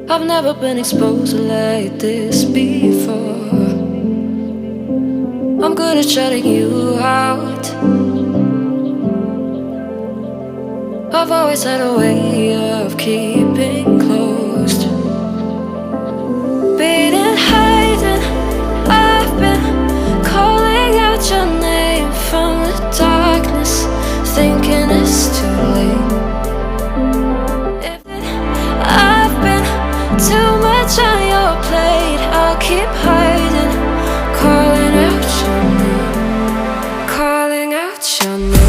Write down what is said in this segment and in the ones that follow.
I've never been exposed like this before. I'm good at shutting you out. I've always had a way of keeping closed. Beating, hiding, I've been calling out your name from the darkness, thinking it's too late. I've been too much on your plate. I'll keep hiding, calling out your name, calling out your name.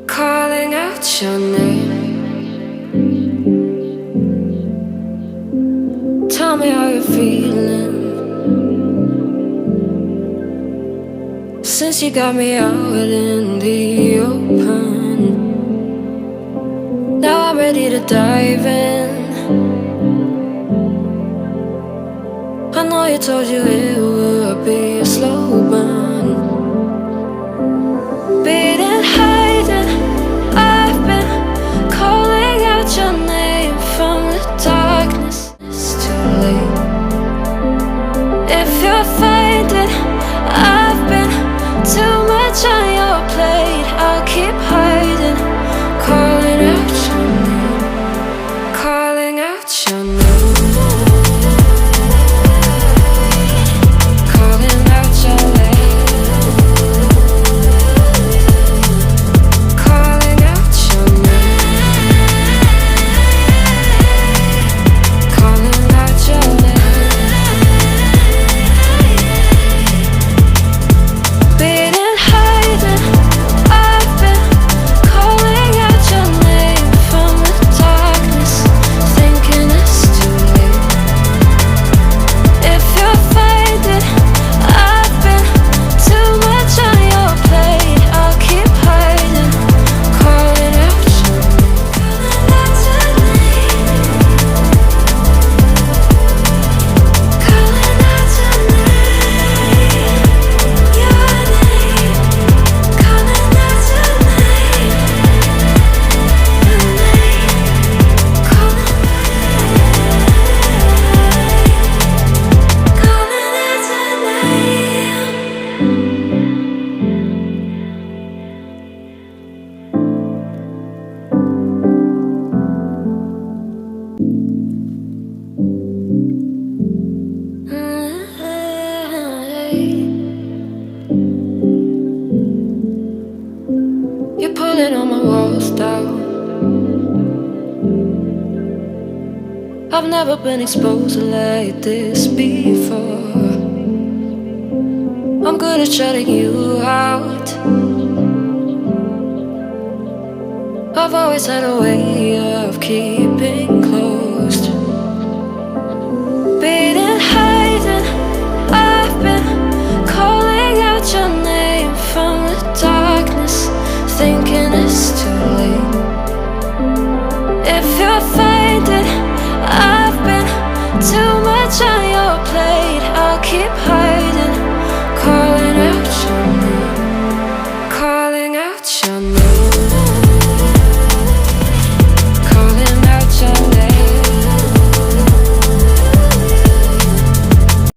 Calling out your name. Tell me how you're feeling since you got me out in the open. Now I'm ready to dive in. I know you told you it would be a slow burn. Beating, hiding, I've been calling out your name from the darkness. It's too late. If you're finding I've been too much on your plate, I'll keep hiding, calling out your name, calling out your name. You're pulling all my walls down. I've never been exposed like this before. I'm good at shutting you out. I've always had a way of keeping closed. Beating, hiding, I've been calling out your name from the darkness, thinking it's too late. If you're finding I've been too